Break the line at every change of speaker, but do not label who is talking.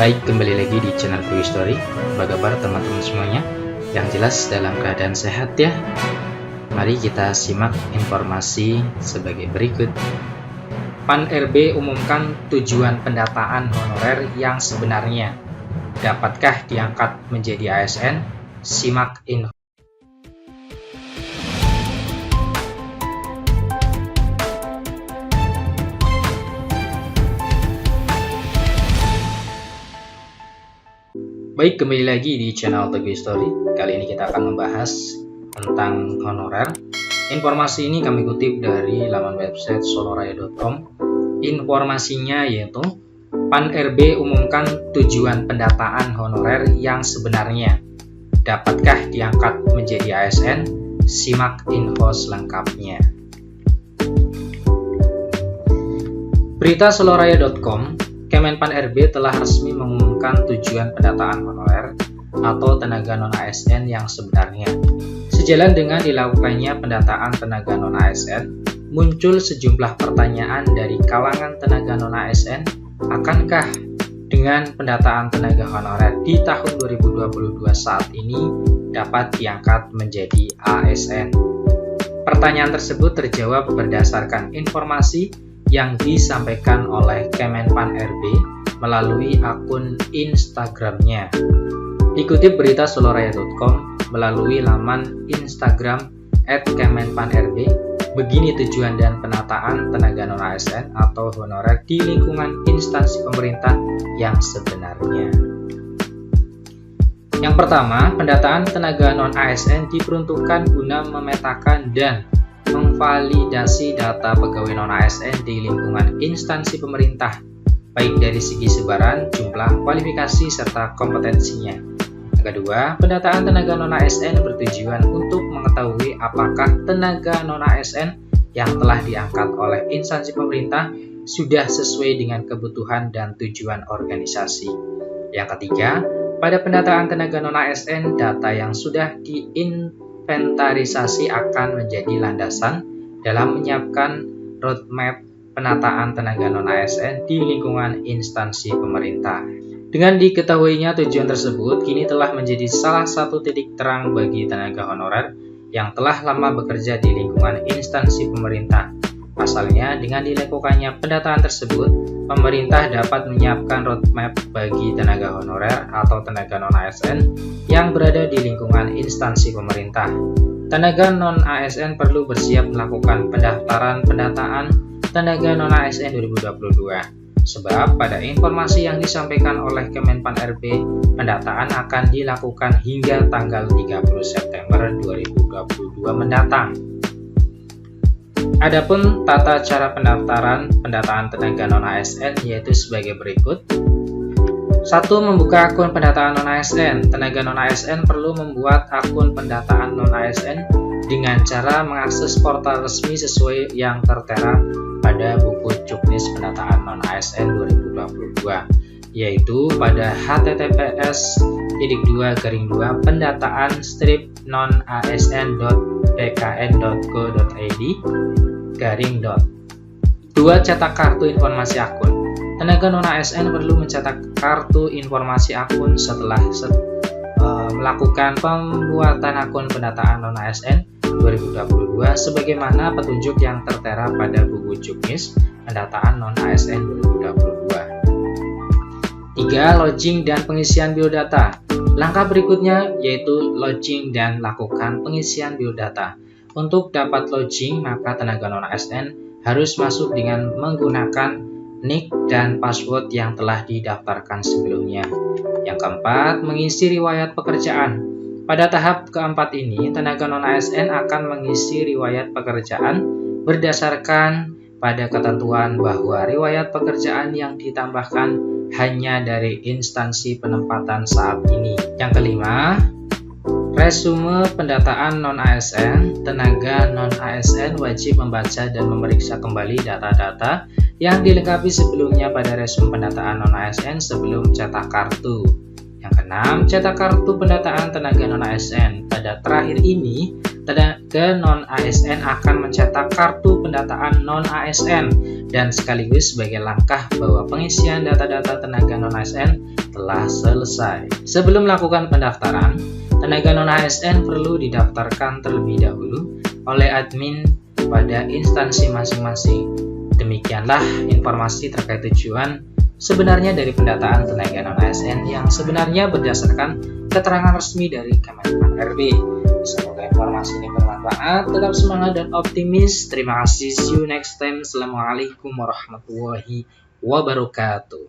Baik, kembali lagi di channel Quick Story. Apa kabar teman-teman semuanya? Yang jelas dalam keadaan sehat ya. Mari kita simak informasi sebagai berikut. Pan-RB umumkan tujuan pendataan honorer yang sebenarnya. Dapatkah diangkat menjadi ASN? Simak info. Baik, kembali lagi di channel Quick Story. Kali ini kita akan membahas tentang honorer. Informasi ini kami kutip dari laman website soloraya.com. Informasinya yaitu Pan-RB umumkan tujuan pendataan honorer yang sebenarnya. Dapatkah diangkat menjadi ASN? Simak info selengkapnya. Berita soloraya.com, Kemenpan RB telah resmi mengumumkan tujuan pendataan honorer atau tenaga non-ASN yang sebenarnya. Sejalan dengan dilakukannya pendataan tenaga non-ASN, muncul sejumlah pertanyaan dari kalangan tenaga non-ASN, akankah dengan pendataan tenaga honorer di tahun 2022 saat ini dapat diangkat menjadi ASN? Pertanyaan tersebut terjawab berdasarkan informasi yang disampaikan oleh Kemenpan RB melalui akun Instagramnya. Dikutip berita soloraya.com melalui laman Instagram @kemenpanrb, begini tujuan dan penataan tenaga non-ASN atau honorer di lingkungan instansi pemerintah yang sebenarnya. Yang pertama, pendataan tenaga non-ASN diperuntukkan guna memetakan dan memvalidasi data pegawai non-ASN di lingkungan instansi pemerintah, baik dari segi sebaran, jumlah, kualifikasi, serta kompetensinya. Yang kedua, pendataan tenaga non-ASN bertujuan untuk mengetahui apakah tenaga non-ASN yang telah diangkat oleh instansi pemerintah sudah sesuai dengan kebutuhan dan tujuan organisasi. Yang ketiga, pada pendataan tenaga non-ASN, data yang sudah inventarisasi akan menjadi landasan dalam menyiapkan roadmap penataan tenaga non-ASN di lingkungan instansi pemerintah. Dengan diketahuinya tujuan tersebut, kini telah menjadi salah satu titik terang bagi tenaga honorer yang telah lama bekerja di lingkungan instansi pemerintah. Pasalnya, dengan dilakukannya pendataan tersebut, pemerintah dapat menyiapkan roadmap bagi tenaga honorer atau tenaga non-ASN yang berada di lingkungan instansi pemerintah. Tenaga non-ASN perlu bersiap melakukan pendaftaran pendataan tenaga non-ASN 2022. Sebab pada informasi yang disampaikan oleh Kemenpan RB, pendataan akan dilakukan hingga tanggal 30 September 2022 mendatang. Adapun tata cara pendaftaran pendataan tenaga non-ASN yaitu sebagai berikut. 1. Membuka akun pendataan non-ASN. Tenaga non-ASN perlu membuat akun pendataan non-ASN dengan cara mengakses portal resmi sesuai yang tertera pada buku Juknis Pendataan Non-ASN 2022, yaitu pada https://pendataan-non-asn.bkn.go.id/. 2. Cetak kartu informasi akun. Tenaga non-ASN perlu mencetak kartu informasi akun setelah melakukan pembuatan akun pendataan non-ASN 2022 sebagaimana petunjuk yang tertera pada buku Juknis Pendataan Non-ASN 2022. 3. Login dan pengisian biodata. Langkah berikutnya yaitu login dan lakukan pengisian biodata. Untuk dapat login, maka tenaga non-ASN harus masuk dengan menggunakan nick dan password yang telah didaftarkan sebelumnya. Yang keempat, mengisi riwayat pekerjaan. Pada tahap keempat ini, tenaga non-ASN akan mengisi riwayat pekerjaan berdasarkan pada ketentuan bahwa riwayat pekerjaan yang ditambahkan hanya dari instansi penempatan saat ini. Yang kelima, resume pendataan non-ASN. Tenaga non-ASN wajib membaca dan memeriksa kembali data-data yang dilengkapi sebelumnya pada resume pendataan non-ASN sebelum cetak kartu. Yang keenam, cetak kartu pendataan tenaga non-ASN. Pada terakhir ini, ke non-ASN akan mencetak kartu pendataan non-ASN dan sekaligus sebagai langkah bahwa pengisian data-data tenaga non-ASN telah selesai. Sebelum melakukan pendaftaran, tenaga non-ASN perlu didaftarkan terlebih dahulu oleh admin pada instansi masing-masing. Demikianlah informasi terkait tujuan sebenarnya dari pendataan tenaga non-ASN yang sebenarnya berdasarkan keterangan resmi dari Kemenpan RB. Semoga informasi ini bermanfaat. Tetap semangat dan optimis. Terima kasih. See you next time. Assalamualaikum warahmatullahi wabarakatuh.